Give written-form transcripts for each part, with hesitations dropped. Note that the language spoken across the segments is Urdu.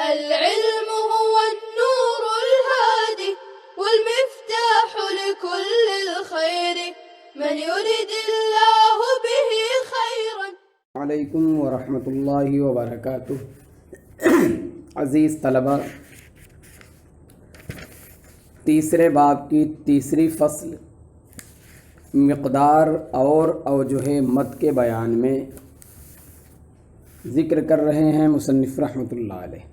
العلم هو النور الهادي والمفتاح لكل الخير من يرد الله به خيرا. علیکم ورحمۃ اللہ وبرکاتہ. عزیز طلبہ، تیسرے باب کی تیسری فصل مقدار اور اوجہ مد کے بیان میں ذکر کر رہے ہیں مصنف رحمۃ اللہ علیہ.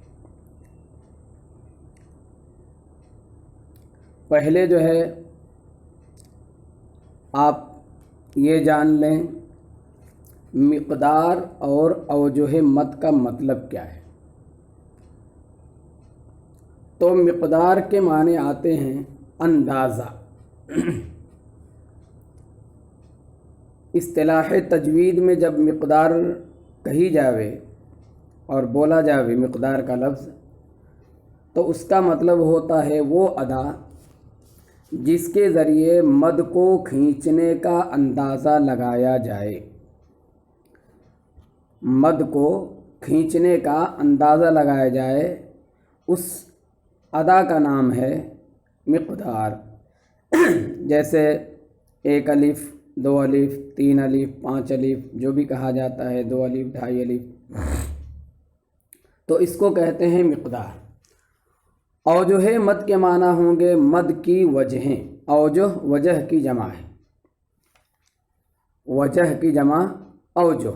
پہلے جو ہے آپ یہ جان لیں مقدار اور اوجہ مد کا مطلب کیا ہے. تو مقدار کے معنی آتے ہیں اندازہ. اصطلاح تجوید میں جب مقدار کہی جاوے اور بولا جاوے مقدار کا لفظ، تو اس کا مطلب ہوتا ہے وہ ادا جس کے ذریعے مد کو کھینچنے کا اندازہ لگایا جائے. مد کو کھینچنے کا اندازہ لگایا جائے، اس ادا کا نام ہے مقدار. جیسے 1 الف، 2 الف، 3 الف، 5 الف جو بھی کہا جاتا ہے، 2 الف، 2.5 الف، تو اس کو کہتے ہیں مقدار. اوجہ مد کے معنی ہوں گے مد کی وجہیں. اوجہ وجہ کی جمع ہے، وجہ کی جمع اوجہ.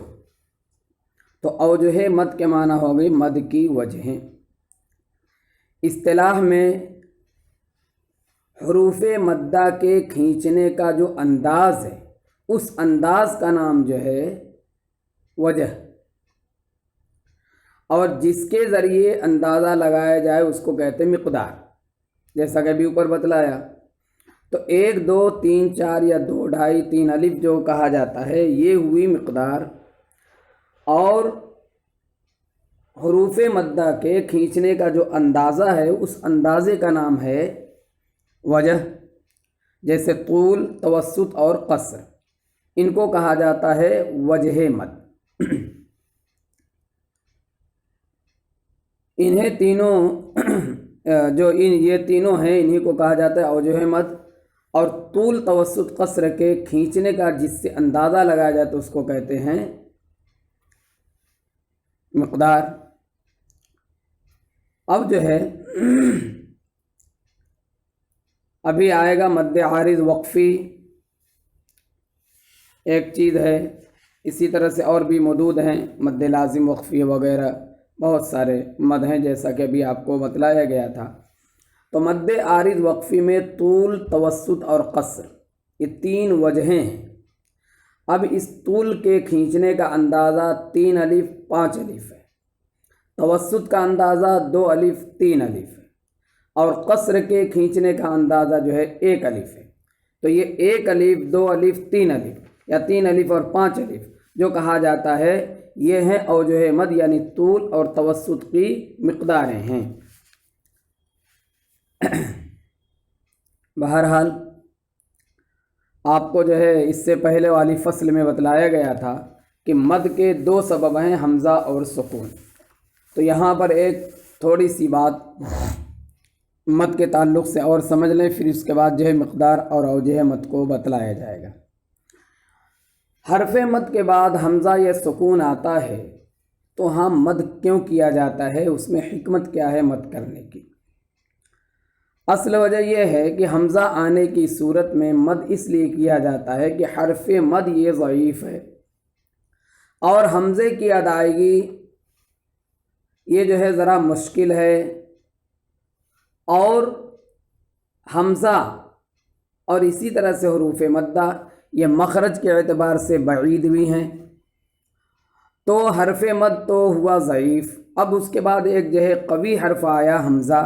تو اوجہ مد کے معنی ہو گئی مد کی وجہیں. اصطلاح میں حروف مدہ کے کھینچنے کا جو انداز ہے، اس انداز کا نام جو ہے وجہ، اور جس کے ذریعے اندازہ لگایا جائے اس کو کہتے ہیں مقدار. جیسا کہ ابھی اوپر بتلایا، تو 1، 2، 3، 4 یا 2، 2.5، 3 الف جو کہا جاتا ہے یہ ہوئی مقدار. اور حروف مدہ کے کھینچنے کا جو اندازہ ہے اس اندازے کا نام ہے وجہ. جیسے طول، توسط اور قصر، ان کو کہا جاتا ہے وجہ مد. انہیں تینوں یہ تینوں ہیں، انہیں کو کہا جاتا ہے اوجہ مد. اور طول، توسط، قصر کے کھینچنے کا جس سے اندازہ لگایا جاتا ہے اس کو کہتے ہیں مقدار. اب جو ہے ابھی آئے گا مد عارض وقفی، ایک چیز ہے. اسی طرح سے اور بھی مدود ہیں، مد لازم وقفی وغیرہ بہت سارے مد ہیں جیسا کہ ابھی آپ کو بتلایا گیا تھا. تو مد عارض وقفی میں طول، توسط اور قصر یہ 3 وجہیں ہیں. اب اس طول کے کھینچنے کا اندازہ 3 الف، 5 الف ہے. توسط کا اندازہ 2 الف، 3 الف ہے. اور قصر کے کھینچنے کا اندازہ جو ہے 1 الف ہے. تو یہ 1 الف، 2 الف، 3 الف یا 3 الف اور 5 الف جو کہا جاتا ہے یہ ہیں اوجہ مد، یعنی طول اور توسط کی مقداریں ہیں. بہرحال آپ کو جو ہے اس سے پہلے والی فصل میں بتلایا گیا تھا کہ مد کے 2 سبب ہیں، حمزہ اور سکون. تو یہاں پر ایک تھوڑی سی بات مد کے تعلق سے اور سمجھ لیں، پھر اس کے بعد جو ہے مقدار اور اوجہ مد کو بتلایا جائے گا. حرف مد کے بعد حمزہ یا سکون آتا ہے تو ہاں مد کیوں کیا جاتا ہے، اس میں حکمت کیا ہے مد کرنے کی. اصل وجہ یہ ہے کہ حمزہ آنے کی صورت میں مد اس لیے کیا جاتا ہے کہ حرف مد یہ ضعیف ہے، اور حمزے کی ادائیگی یہ جو ہے ذرا مشکل ہے. اور حمزہ اور اسی طرح سے حروف مدہ یہ مخرج کے اعتبار سے بعید بھی ہیں. تو حرف مد تو ہوا ضعیف، اب اس کے بعد ایک جو ہے قوی حرف آیا حمزہ،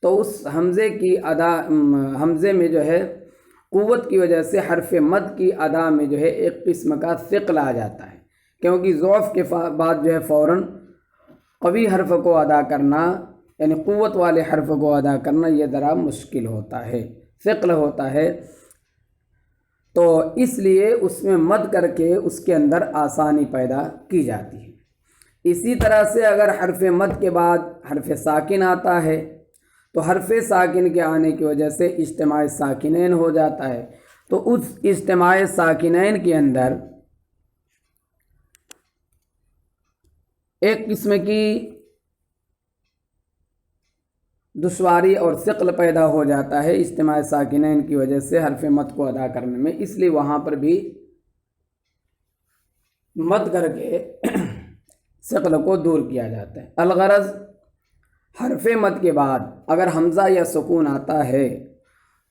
تو اس حمزے میں جو ہے قوت کی وجہ سے حرف مد کی ادا میں جو ہے ایک قسم کا ثقل آ جاتا ہے، کیونکہ ضعف کے بعد جو ہے فوراً قوی حرف کو ادا کرنا، یعنی قوت والے حرف کو ادا کرنا یہ ذرا مشکل ہوتا ہے، ثقل ہوتا ہے. تو اس لیے اس میں مد کر کے اس کے اندر آسانی پیدا کی جاتی ہے. اسی طرح سے اگر حرف مد کے بعد حرف ساکن آتا ہے تو حرف ساکن کے آنے کی وجہ سے اجتماع ساکنین ہو جاتا ہے، تو اس اجتماع ساکنین کے اندر ایک قسم کی دشواری اور ثقل پیدا ہو جاتا ہے اجتماع ساکنین کی وجہ سے حرف مد کو ادا کرنے میں، اس لیے وہاں پر بھی مد کر کے ثقل کو دور کیا جاتا ہے۔ الغرض حرف مد کے بعد اگر حمزہ یا سکون آتا ہے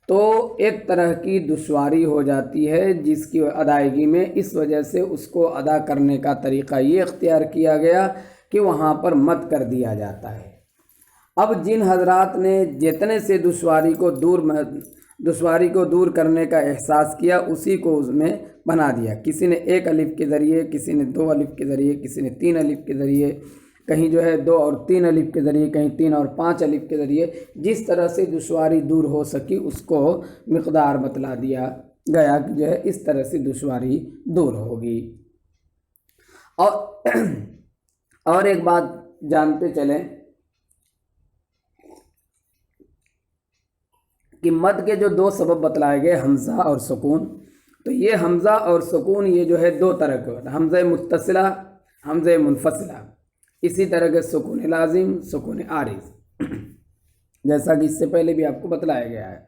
تو ایک طرح کی دشواری ہو جاتی ہے جس کی ادائیگی میں، اس وجہ سے اس کو ادا کرنے کا طریقہ یہ اختیار کیا گیا کہ وہاں پر مد کر دیا جاتا ہے۔ اب جن حضرات نے جتنے سے دشواری کو دور کرنے کا احساس کیا اسی کو اس میں بنا دیا، کسی نے 1 الف کے ذریعے، کسی نے 2 الف کے ذریعے، کسی نے 3 الف کے ذریعے، کہیں 2 اور 3 الف کے ذریعے، کہیں 3 اور 5 الف کے ذریعے، جس طرح سے دشواری دور ہو سکی اس کو مقدار بتلا دیا گیا کہ اس طرح سے دشواری دور ہوگی۔ اور ایک بات جانتے چلیں کہ مد کے جو 2 سبب بتلائے گئے حمزہ اور سکون، تو یہ حمزہ اور سکون یہ 2 طرح کے ہوتا ہے، حمزہ متصلہ، حمزہ منفصلہ، اسی طرح کے سکون لازم، سکون عارض، جیسا کہ اس سے پہلے بھی آپ کو بتلایا گیا ہے۔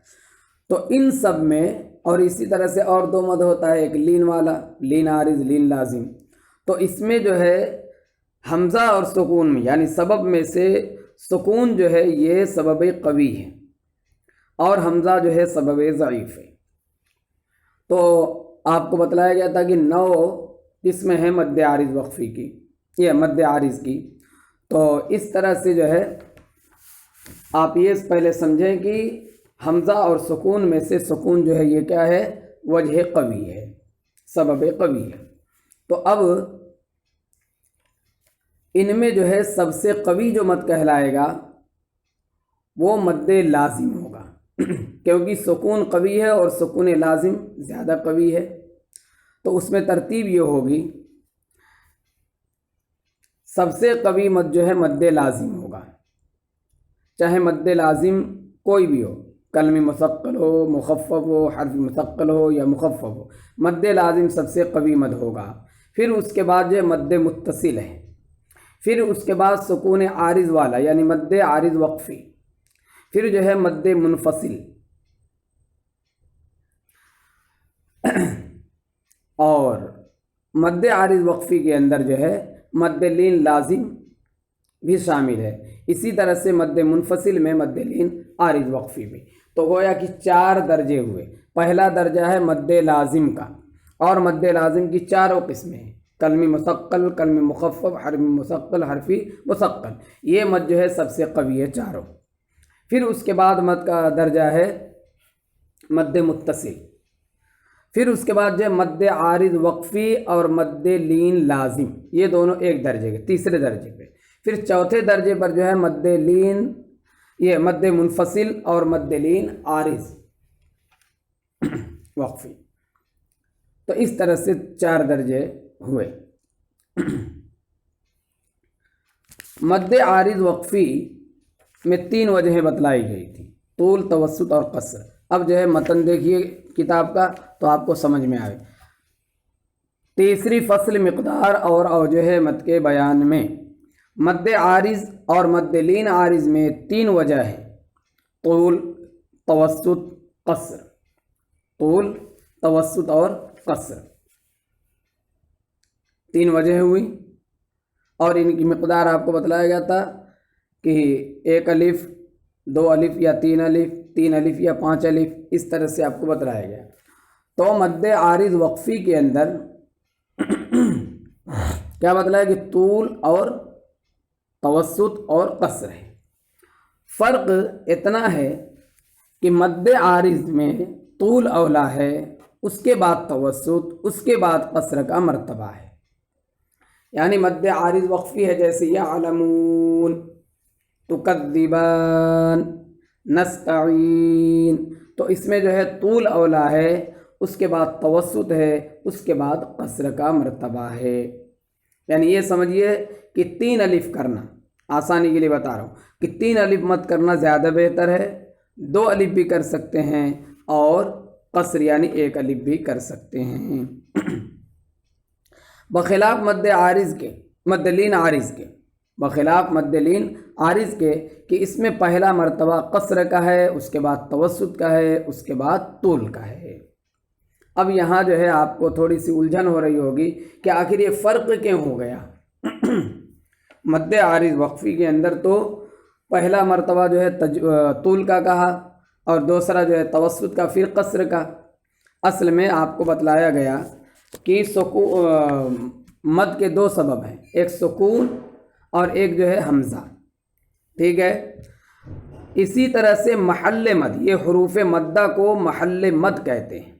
تو ان سب میں اور اسی طرح سے اور 2 مد ہوتا ہے، ایک لین والا، لین عارض، لین لازم، تو اس میں حمزہ اور سکون میں یعنی سبب میں سے سکون یہ سبب قوی ہے اور حمزہ سبب ضعیف ہے۔ تو آپ کو بتلایا گیا تھا کہ 9 قسمیں ہیں مد عارض وقفی کی، یہ مد عارض کی، تو اس طرح سے آپ یہ پہلے سمجھیں کہ حمزہ اور سکون میں سے سکون یہ کیا ہے، وجہ قوی ہے، سبب قوی ہے۔ تو اب ان میں سب سے قوی جو مد کہلائے گا وہ مد لازم ہوگا، کیونکہ سکون قوی ہے اور سکون لازم زیادہ قوی ہے، تو اس میں ترتیب یہ ہوگی، سب سے قوی مد مد لازم ہوگا، چاہے مد لازم کوئی بھی ہو، کلم مثقل ہو، مخفف ہو، حرف مثقل ہو یا مخفف ہو، مد لازم سب سے قوی مد ہوگا۔ پھر اس کے بعد مد متصل ہے، پھر اس کے بعد سکون عارض والا یعنی مد عارض وقفی، پھر مد منفصل، اور مد عارض وقفی کے اندر مد لین لازم بھی شامل ہے، اسی طرح سے مد منفصل میں مد لین عارض وقفی بھی۔ تو گویا کہ 4 درجے ہوئے۔ پہلا درجہ ہے مد لازم کا، اور مد لازم کی 4 قسمیں ہیں، کلمی مثقل، کلمی مخفف، حرف مثقل، حرفی مثقل، یہ مد سب سے قوی ہے 4۔ پھر اس کے بعد مد کا درجہ ہے مد متصل، پھر اس کے بعد مد عارض وقفی اور مد لین لازم، یہ دونوں ایک درجے کے، تیسرے درجے پہ۔ پھر چوتھے درجے پر مد لین، یہ مد منفصل اور مد لین عارض وقفی، تو اس طرح سے 4 درجے ہوئے۔ مد عارض وقفی میں 3 وجہیں بتلائی گئی تھی، طول، توسط اور قصر۔ اب متن دیکھیے کتاب کا تو آپ کو سمجھ میں آئے۔ تیسری فصل مقدار اور اوجہ مد کے بیان میں مد عارض اور مد لین عارض میں 3 وجہ ہے، طول، توسط، قصر، طول، توسط اور قصر، 3 وجہ ہوئی، اور ان کی مقدار آپ کو بتلایا گیا تھا کہ 1 الف، 2 الف یا 3 الف، 3 الف یا 5 الف، اس طرح سے آپ کو بتلایا گیا۔ تو مد عارض وقفی کے اندر کیا بتلایا کہ طول اور توسط اور قصر ہے۔ فرق اتنا ہے کہ مد عارض میں طول اولا ہے، اس کے بعد توسط، اس کے بعد قصر کا مرتبہ ہے۔ یعنی مد عارض وقفی ہے جیسے یعلمون، تکذبان، نستعین، تو اس میں طول اولا ہے، اس کے بعد توسط ہے، اس کے بعد قصر کا مرتبہ ہے۔ یعنی یہ سمجھیے کہ 3 الف کرنا، آسانی کے لیے بتا رہا ہوں کہ 3 الف مت کرنا زیادہ بہتر ہے، 2 الف بھی کر سکتے ہیں اور قصر یعنی 1 الف بھی کر سکتے ہیں۔ بخلاف مد عارض کے، مد لین عارض کے، بخلاف مد لین عارض کے کہ اس میں پہلا مرتبہ قصر کا ہے، اس کے بعد توسط کا ہے، اس کے بعد طول کا ہے۔ اب یہاں جو ہے آپ کو تھوڑی سی الجھن ہو رہی ہوگی کہ آخر یہ فرق کیوں ہو گیا؟ مد عارض وقفی کے اندر تو پہلا مرتبہ جو ہے طول کا کہا اور دوسرا جو ہے توسط کا، پھر قصر کا۔ اصل میں آپ کو بتلایا گیا کہ مد کے 2 سبب ہیں، ایک سکون اور ایک جو ہے حمزہ، ٹھیک ہے؟ اسی طرح سے محل مد، یہ حروف مدہ کو محل مد کہتے ہیں،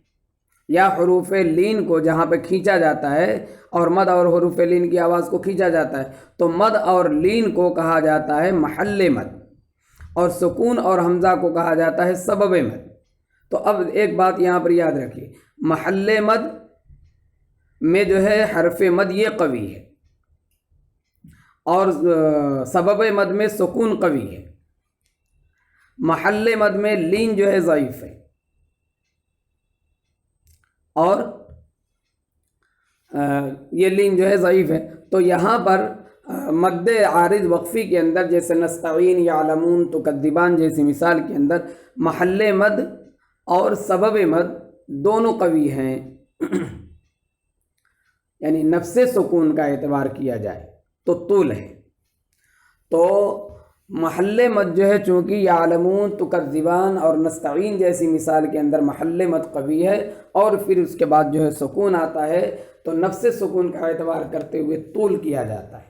یا حروف لین کو جہاں پہ کھینچا جاتا ہے، اور مد اور حروف لین کی آواز کو کھینچا جاتا ہے تو مد اور لین کو کہا جاتا ہے محل مد، اور سکون اور حمزہ کو کہا جاتا ہے سبب مد۔ تو اب ایک بات یہاں پر یاد رکھیے، محل مد میں جو ہے حرف مد یہ قوی ہے، اور سبب مد میں سکون قوی ہے، محل مد میں لین جو ہے ضعیف ہے، اور یہ لین جو ہے ضعیف ہے۔ تو یہاں پر مد عارض وقفی کے اندر جیسے نستعین، یعلمون، تکذبان جیسی مثال کے اندر محل مد اور سبب مد دونوں قوی ہیں، یعنی نفس سکون کا اعتبار کیا جائے تو طول ہے۔ تو محل مد جو ہے چونکہ یعلمون، تکذبان اور نستعین جیسی مثال کے اندر محل مد قوی ہے، اور پھر اس کے بعد جو ہے سکون آتا ہے، تو نفس سکون کا اعتبار کرتے ہوئے طول کیا جاتا ہے،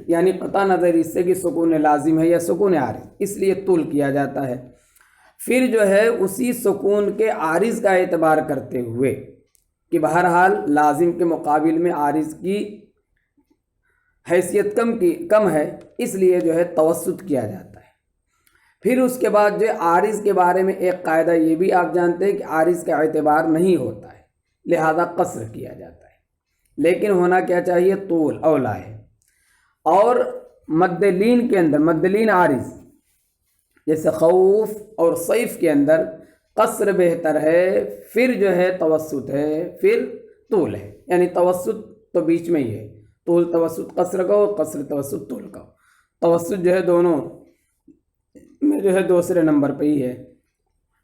یعنی قطع نظر اس سے کہ سکون لازم ہے یا سکون عارض، اس لیے طول کیا جاتا ہے۔ پھر جو ہے اسی سکون کے عارض کا اعتبار کرتے ہوئے کہ بہرحال لازم کے مقابل میں عارض کی حیثیت کم ہے، اس لیے جو ہے توسط کیا جاتا ہے۔ پھر اس کے بعد جو عارض کے بارے میں ایک قاعدہ یہ بھی آپ جانتے ہیں کہ عارض کا اعتبار نہیں ہوتا ہے، لہذا قصر کیا جاتا ہے، لیکن ہونا کیا چاہیے؟ طول اولا ہے۔ اور مد لین کے اندر، مد لین عارض جیسے خوف اور صیف کے اندر قصر بہتر ہے، پھر جو ہے توسط ہے، پھر طول ہے، یعنی توسط تو بیچ میں ہی ہے، طول توسط قصر کا ہو، قصر توسط طول کا ہو، توسط جو ہے دونوں میں جو ہے دوسرے نمبر پہ ہی ہے۔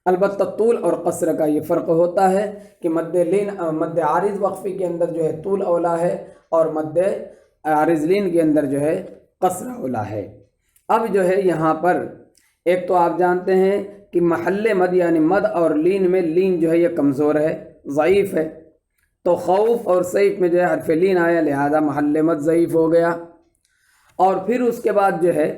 البتہ طول اور قصر کا یہ فرق ہوتا ہے کہ مد عارض وقفی کے اندر جو ہے طول اولا ہے، اور مد عارض لین کے اندر جو ہے قصر اولا ہے۔ اب جو ہے یہاں پر ایک تو آپ جانتے ہیں کہ محل مد یعنی مد اور لین میں لین جو ہے یہ کمزور ہے، ضعیف ہے، تو خوف اور سیف میں جو ہے حرف لین آیا، لہذا محل مد ضعیف ہو گیا۔ اور پھر اس کے بعد جو ہے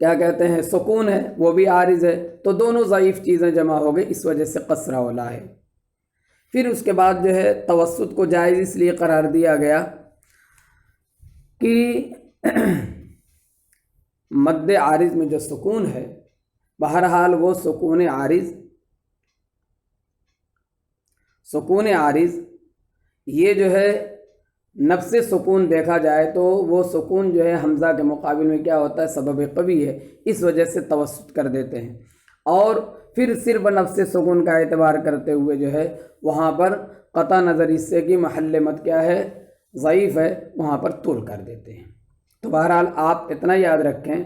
کیا کہتے ہیں، سکون ہے، وہ بھی عارض ہے، تو دونوں ضعیف چیزیں جمع ہو گئی، اس وجہ سے قصر اولا ہے۔ پھر اس کے بعد جو ہے توسط کو جائز اس لیے قرار دیا گیا کہ مد عارض میں جو سکون ہے، بہرحال وہ سکون عارض یہ جو ہے نفس سکون دیکھا جائے تو وہ سکون جو ہے حمزہ کے مقابل میں کیا ہوتا ہے؟ سبب قوی ہے، اس وجہ سے توسط کر دیتے ہیں۔ اور پھر صرف نفس سکون کا اعتبار کرتے ہوئے جو ہے وہاں پر قطع نظر اس سے کہ محل مد کیا ہے؟ ضعیف ہے، وہاں پر طول کر دیتے ہیں۔ تو بہرحال آپ اتنا یاد رکھیں،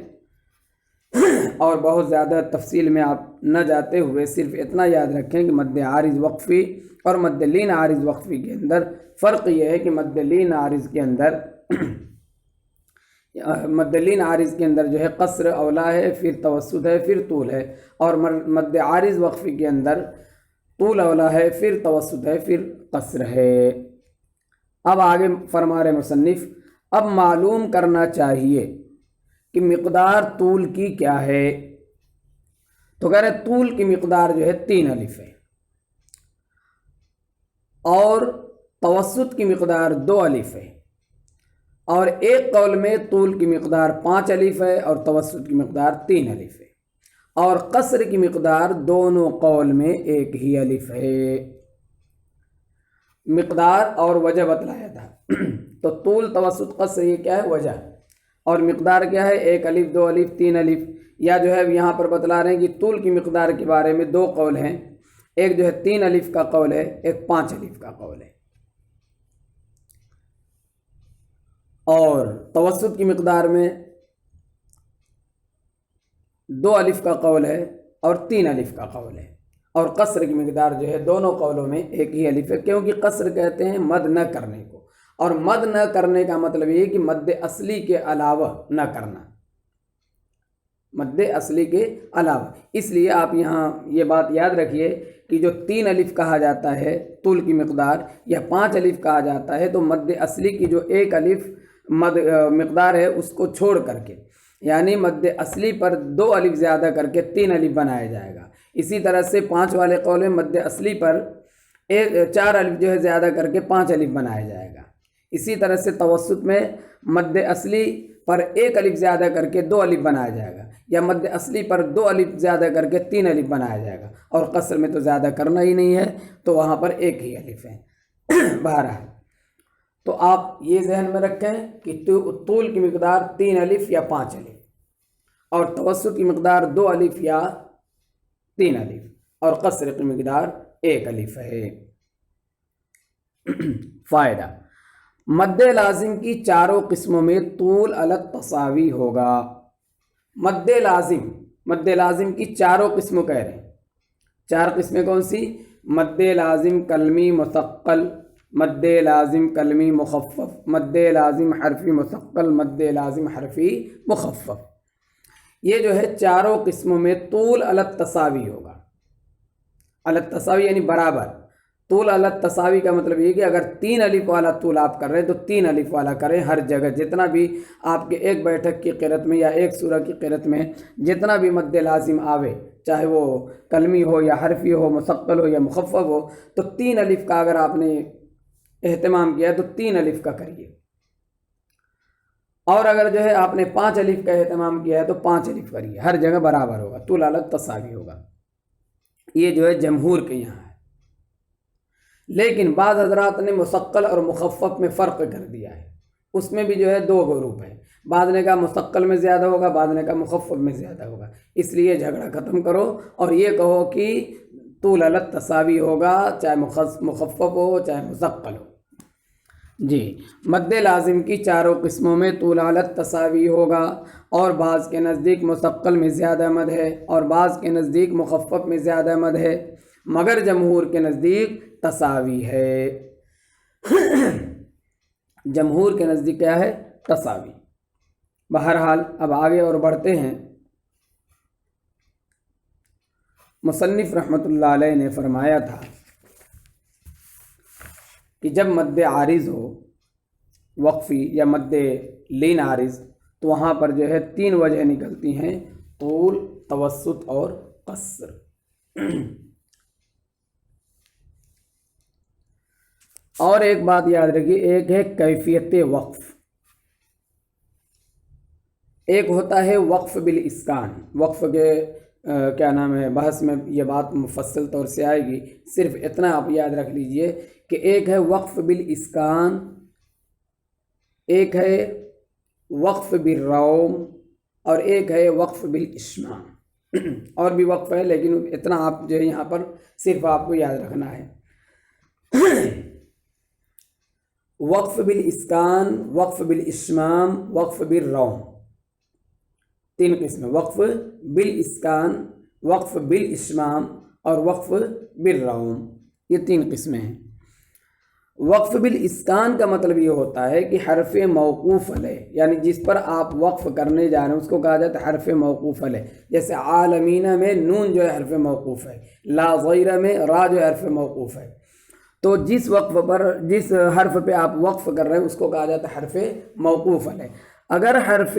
اور بہت زیادہ تفصیل میں آپ نہ جاتے ہوئے صرف اتنا یاد رکھیں کہ مد عارض وقفی اور مد لین عارض وقفی کے اندر فرق یہ ہے کہ مد لین عارض کے اندر جو ہے قصر اولا ہے، پھر توسط ہے، پھر طول ہے، اور مد عارض وقفی کے اندر طول اولا ہے، پھر توسط ہے، پھر قصر ہے۔ اب آگے فرما رہے مصنف، اب معلوم کرنا چاہیے کہ مقدار طول کی کیا ہے، تو کہہ رہے طول کی مقدار جو ہے 3 الف ہے، اور توسط کی مقدار 2 الف ہے، اور ایک قول میں طول کی مقدار 5 الف ہے اور توسط کی مقدار 3 الف ہے، اور قصر کی مقدار دونوں قول میں 1 ہی الف ہے۔ مقدار اور وجہ بتلایا تھا۔ تو طول، توسط، قصر یہ کیا ہے؟ وجہ، اور مقدار کیا ہے؟ 1 الف، 2 الف، 3 الف، یا جو ہے یہاں پر بتلا رہے ہیں کہ طول کی مقدار کے بارے میں 2 قول ہیں، ایک جو ہے 3 الف کا قول ہے، ایک 5 الف کا قول ہے، اور توسط کی مقدار میں 2 الف کا قول ہے اور 3 الف کا قول ہے، اور قصر کی مقدار جو ہے دونوں قولوں میں 1 ہی الف ہے، کیونکہ قصر کہتے ہیں مد نہ کرنے کو، اور مد نہ کرنے کا مطلب یہ ہے کہ مد اصلی کے علاوہ نہ کرنا، مد اصلی کے علاوہ۔ اس لیے آپ یہاں یہ بات یاد رکھیے کہ جو 3 الف کہا جاتا ہے طول کی مقدار، یا 5 الف کہا جاتا ہے، تو مد اصلی کی جو 1 الف مقدار ہے اس کو چھوڑ کر کے، یعنی مد اصلی پر 2 الف زیادہ کر کے 3 الف بنایا جائے گا۔ اسی طرح سے 5 والے قول میں مد اصلی پر 4 الف جو ہے زیادہ کر کے 5 الف بنایا جائے گا۔ اسی طرح سے توسط میں مد اصلی پر 1 الف زیادہ کر کے 2 الف بنایا جائے گا، یا مد اصلی پر 2 الف زیادہ کر کے 3 الف بنایا جائے گا، اور قصر میں تو زیادہ کرنا ہی نہیں ہے، تو وہاں پر 1 ہی الف ہے۔ بہرحال تو آپ یہ ذہن میں رکھیں کہ طول کی مقدار 3 الف یا 5 الف، اور توسط کی مقدار 2 الف یا 3 الف، اور قصر کی مقدار 1 الف ہے۔ فائدہ: مد لازم کی چاروں قسموں میں طول الگ تساوی ہوگا۔ مد لازم کی چاروں قسموں کہہ رہے ہیں، 4 قسمیں کون سی؟ مد لازم کلمی مثقل، مد لازم کلمی مخفف، مد لازم حرفی مثقل، مد لازم حرفی مخفف۔ یہ جو ہے چاروں قسموں میں طول الگ تساوی ہوگا۔ الگ تساوی یعنی برابر۔ طول الگ تساوی کا مطلب یہ کہ اگر 3 الف والا طول آپ کر رہے ہیں تو 3 الف والا کریں ہر جگہ، جتنا بھی آپ کے ایک بیٹھک کی قرأت میں یا ایک سورہ کی قرأت میں جتنا بھی مد لازم آوے، چاہے وہ کلمی ہو یا حرفی ہو، مثقل ہو یا مخفف ہو، تو 3 الف کا اگر آپ نے اہتمام کیا تو 3 الف کا کریے، اور اگر جو ہے آپ نے 5 الف کا اہتمام کیا ہے تو 5 الف کریے، ہر جگہ برابر ہوگا، طول الگ تساوی ہوگا۔ یہ جو ہے جمہور کے یہاں ہے، لیکن بعض حضرات نے مثقل اور مخفف میں فرق کر دیا ہے، اس میں بھی جو ہے 2 گروپ ہیں، بعض نے کہا مثقل میں زیادہ ہوگا، بعض نے کہا مخفف میں زیادہ ہوگا۔ اس لیے جھگڑا ختم کرو اور یہ کہو کہ طول الگ تساوی ہوگا، چاہے مخفف ہو چاہے مثقل ہو۔ جی، مد لازم کی چاروں قسموں میں طول الگ تساوی ہوگا، اور بعض کے نزدیک مثقل میں زیادہ مد ہے اور بعض کے نزدیک مخفف میں زیادہ مد ہے، مگر جمہور کے نزدیک تساوی ہے۔ جمہور کے نزدیک کیا ہے؟ تساوی۔ بہرحال اب آگے اور بڑھتے ہیں۔ مصنف رحمۃ اللہ علیہ نے فرمایا تھا کہ جب مد عارض ہو، وقفی یا مد لین عارض، تو وہاں پر جو ہے 3 وجہ نکلتی ہیں: طول، توسط اور قصر۔ اور ایک بات یاد رکھیے، ایک ہے کیفیت وقف، ایک ہوتا ہے وقف بالاسکان۔ وقف کے کیا نام ہے، بحث میں یہ بات مفصل طور سے آئے گی، صرف اتنا آپ یاد رکھ لیجئے کہ ایک ہے وقف بالاسکان، ایک ہے وقف بالروم، اور ایک ہے وقف بالاشمام۔ اور بھی وقف ہے لیکن اتنا آپ جو ہے یہاں پر صرف آپ کو یاد رکھنا ہے۔ وقف بالاسکان، وقف بالاشمام، وقف بالروم، 3 قسمیں: وقف بالاسکان، وقف بالاشمام اور وقف بالروم، یہ 3 قسمیں ہیں۔ وقف بالاسکان کا مطلب یہ ہوتا ہے کہ حرف موقوف علیہ، یعنی جس پر آپ وقف کرنے جا رہے ہیں اس کو کہا جاتا ہے حرف موقوف علیہ۔ جیسے عالمینہ میں نون جو ہے حرف موقوف ہے، لا غیرہ میں را جو ہے حرف موقوف ہے، تو جس وقف پر، جس حرف پہ آپ وقف کر رہے ہیں اس کو کہا جاتا ہے حرف موقوف علیہ۔ اگر حرف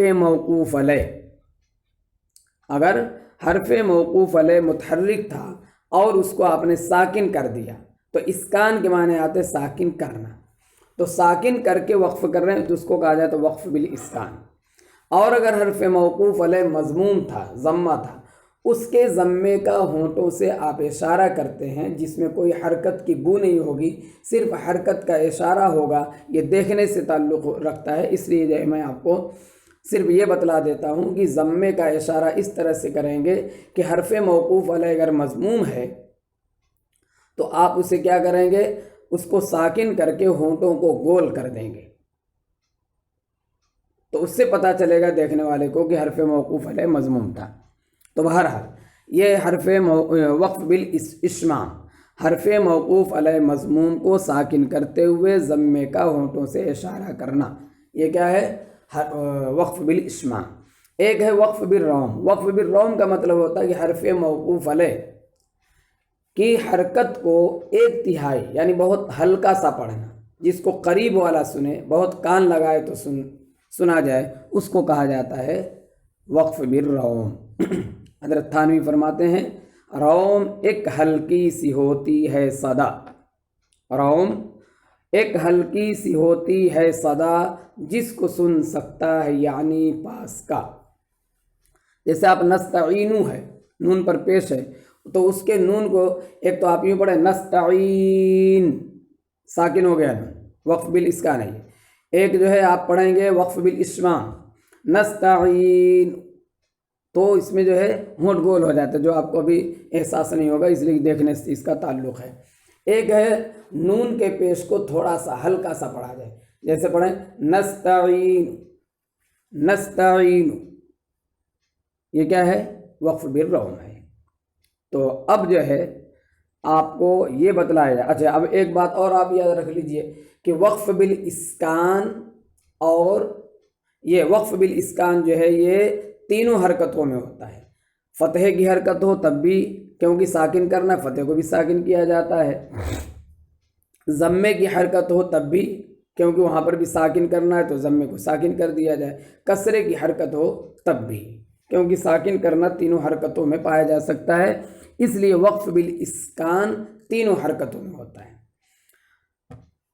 موقوف علیہ متحرک تھا اور اس کو آپ نے ساکن کر دیا، تو اسکان کے معنی آتے ساکن کرنا، تو ساکن کر کے وقف کر رہے ہیں تو اس کو کہا جاتا ہے وقف بالاسکان۔ اور اگر حرف موقوف علیہ مضموم تھا، ضمہ تھا، اس کے ضمے کا ہونٹوں سے آپ اشارہ کرتے ہیں، جس میں کوئی حرکت کی بو نہیں ہوگی، صرف حرکت کا اشارہ ہوگا، یہ دیکھنے سے تعلق رکھتا ہے۔ اس لیے جو ہے میں آپ کو صرف یہ بتلا دیتا ہوں کہ ضمے کا اشارہ اس طرح سے کریں گے کہ حرف موقوف علیہ اگر مضموم ہے تو آپ اسے کیا کریں گے، اس کو ساکن کر کے ہونٹوں کو گول کر دیں گے، تو اس سے پتہ چلے گا دیکھنے والے کو کہ حرف موقوف علیہ مضموم تھا۔ تو بہرحال یہ حرف وقف بالاشمام، حرف موقوف علیہ مضموم کو ساکن کرتے ہوئے ضمے کا ہونٹوں سے اشارہ کرنا، یہ کیا ہے، وقف بالاشمام۔ ایک ہے وقف بالروم۔ وقف بالروم کا مطلب ہوتا ہے کہ حرف موقوف علیہ کی حرکت کو ایک تہائی یعنی بہت ہلکا سا پڑھنا، جس کو قریب والا سنے، بہت کان لگائے تو سنا جائے، اس کو کہا جاتا ہے وقف بالروم۔ حضرت تھانوی فرماتے ہیں روم ایک ہلکی سی ہوتی ہے صدا، روم ایک ہلکی سی ہوتی ہے صدا، جس کو سن سکتا ہے یعنی پاس کا۔ جیسے آپ نستعینو ہے، نون پر پیش ہے، تو اس کے نون کو ایک تو آپ یوں پڑھیں نستعین، ساکن ہو گیا نون، وقف بالاسکان ہے۔ ایک جو ہے آپ پڑھیں گے وقف بالاشمام، نستعین، تو اس میں جو ہے ہونٹ گول ہو جاتا ہے، جو آپ کو ابھی احساس نہیں ہوگا، اس لیے دیکھنے سے اس کا تعلق ہے۔ ایک ہے نون کے پیش کو تھوڑا سا ہلکا سا پڑھا جائے، جیسے پڑھیں نستعین، نستعین، یہ کیا ہے، وقف بالروم ہے۔ تو اب جو ہے آپ کو یہ بتلایا جائے۔ اچھا اب ایک بات اور آپ یاد رکھ لیجئے کہ وقف بالاسکان اور یہ وقف بالاسکان جو ہے یہ تینوں حرکتوں میں ہوتا ہے۔ فتح کی حرکت ہو تب بھی، کیونکہ ساکن کرنا، فتح کو بھی ساکن کیا جاتا ہے۔ ضمے کی حرکت ہو تب بھی، کیونکہ وہاں پر بھی ساکن کرنا ہے تو ضمے کو ساکن کر دیا جائے۔ کسرے کی حرکت ہو تب بھی، کیونکہ ساکن کرنا تینوں حرکتوں میں پایا جا سکتا ہے، اس لیے وقف بالاسکان تینوں حرکتوں میں ہوتا ہے۔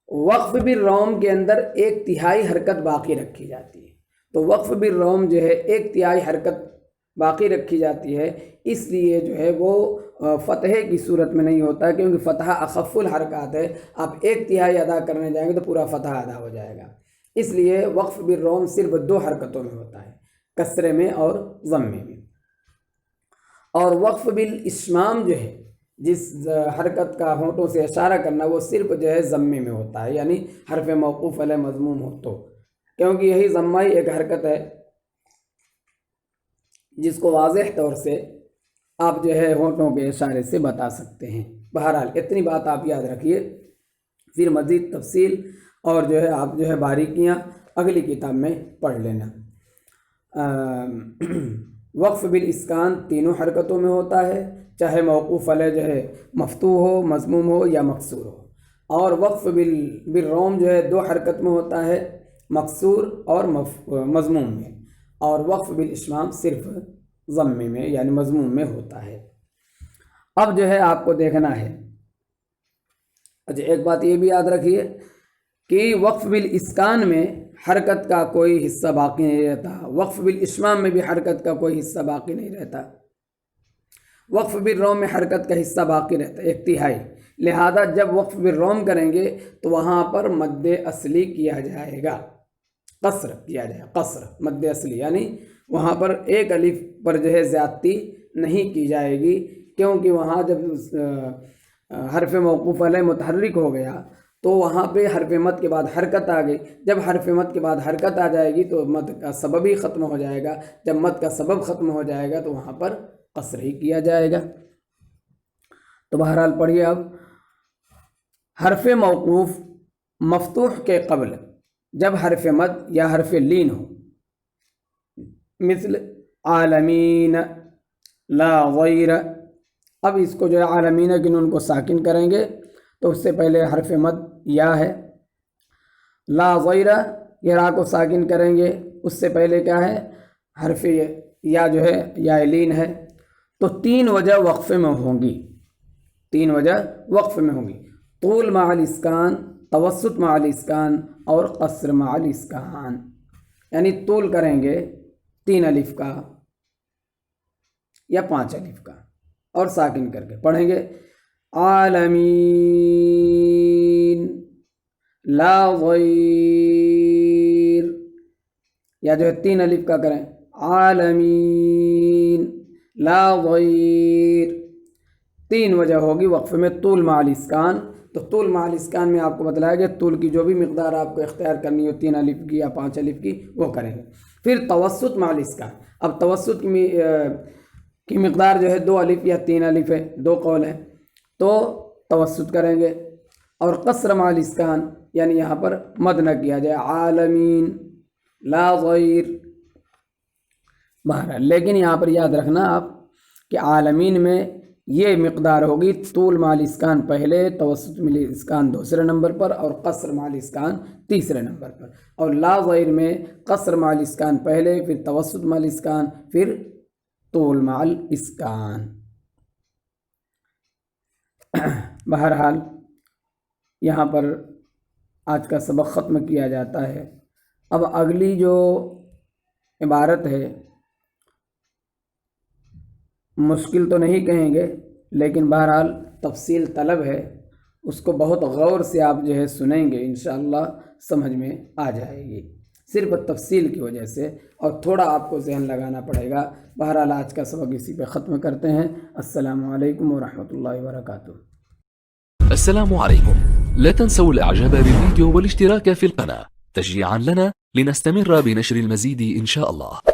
وقف بالروم کے اندر ایک تہائی حرکت باقی رکھی جاتی ہے، تو وقف بالروم جو ہے ایک تہائی حرکت باقی رکھی جاتی ہے، اس لیے جو ہے وہ فتح کی صورت میں نہیں ہوتا، کیونکہ فتح اخف الحرکات ہے، آپ ایک تہائی ادا کرنے جائیں گے تو پورا فتح ادا ہو جائے گا، اس لیے وقف بالروم صرف دو حرکتوں میں ہوتا ہے، کسرے میں اور ضمے میں۔ اور وقف بالاشمام جو ہے، جس حرکت کا ہونٹوں سے اشارہ کرنا، وہ صرف جو ہے ضمے میں ہوتا ہے، یعنی حرف موقوف علیہ مضموم ہو تو، کیونکہ یہی ضمہ ہی ایک حرکت ہے جس کو واضح طور سے آپ جو ہے ہونٹوں کے اشارے سے بتا سکتے ہیں۔ بہرحال اتنی بات آپ یاد رکھیے، پھر مزید تفصیل اور جو ہے آپ جو ہے باریکیاں اگلی کتاب میں پڑھ لینا۔ وقف بالاسکان تینوں حرکتوں میں ہوتا ہے، چاہے موقوف علیہ جو ہے مفتوح ہو، مضموم ہو یا مکسور ہو۔ اور وقف بالروم جو ہے دو حرکت میں ہوتا ہے، مکسور اور مضموم میں، اور وقف بالاشمام صرف ضمے میں یعنی مضموم میں ہوتا ہے۔ اب جو ہے آپ کو دیکھنا ہے، اچھا ایک بات یہ بھی یاد رکھیے کہ وقف بالاسکان میں حرکت کا کوئی حصہ باقی نہیں رہتا، وقف بالاشمام میں بھی حرکت کا کوئی حصہ باقی نہیں رہتا، وقف بالروم میں حرکت کا حصہ باقی رہتا ہے ایک تہائی، لہذا جب وقف بالروم کریں گے تو وہاں پر مد اصلی کیا جائے گا، قصر کیا جائے گا، قصر مد اصلی، یعنی وہاں پر ایک الف پر جو ہے زیادتی نہیں کی جائے گی، کیونکہ وہاں جب حرف موقوف علیہ متحرک ہو گیا تو وہاں پہ حرف مد کے بعد حرکت آ گئی، جب حرف مد کے بعد حرکت آ جائے گی تو مد کا سبب ہی ختم ہو جائے گا، جب مد کا سبب ختم ہو جائے گا تو وہاں پر قصر ہی کیا جائے گا۔ تو بہرحال پڑھیے اب، حرف موقوف مفتوح کے قبل جب حرف مد یا حرف لین ہو، مثل عالمین، لا غیر، اب اس کو جو ہے عالمین کی نون کو ساکن کریں گے تو اس سے پہلے حرف مد یا ہے، لا غیر یہ را کو ساکن کریں گے، اس سے پہلے کیا ہے، حرف یا جو ہے یا لین ہے، تو تین وجہ وقفے میں ہوں گی، تین وجہ وقف میں ہوں گی، طول مع الاسکان، توسط مع الاسکان اور قصر مع الاسکان، یعنی طول کریں گے تین الف کا، یا 5 الف کا اور ساکن کر کے پڑھیں گے عالمین لا ضیر، یا جو ہے 3 الف کا کریں عالمین لا ضیر۔ 3 وجہ ہوگی وقفے میں طول مع الاسکان، تو طول مع الاسکان میں آپ کو بتلایا گیا طول کی جو بھی مقدار آپ کو اختیار کرنی ہو 3 الف کی یا 5 الف کی وہ کریں گے۔ پھر توسط مع الاسکان، اب توسط کی مقدار جو ہے 2 الف یا 3 الف ہے، 2 قول ہیں، تو توسط کریں گے۔ اور قصر مع الاسکان یعنی یہاں پر مد نہ کیا جائے عالمین لا غیر، بہرحال لیکن یہاں پر یاد رکھنا آپ کہ عالمین میں یہ مقدار ہوگی طول مع الاسکان پہلے، توسط مع الاسکان دوسرے نمبر پر اور قصر مع الاسکان تیسرے نمبر پر، اور لا غیر میں قصر مع الاسکان پہلے، پھر توسط مع الاسکان، پھر طول مع الاسکان۔ بہرحال یہاں پر آج کا سبق ختم کیا جاتا ہے۔ اب اگلی جو عبارت ہے مشکل تو نہیں کہیں گے لیکن بہرحال تفصیل طلب ہے، اس کو بہت غور سے آپ جو ہے سنیں گے انشاءاللہ سمجھ میں آ جائے گی، صرف تفصیل کی وجہ سے، اور تھوڑا آپ کو ذہن لگانا پڑے گا۔ بہرحال آج کا سبق اسی پہ ختم کرتے ہیں۔ السلام علیکم ورحمۃ اللہ وبرکاتہ۔ السلام عليكم، لا تنسوا الإعجاب بالفيديو والاشتراك في القناة تشجيعا لنا لنستمر بنشر المزيد إن شاء الله.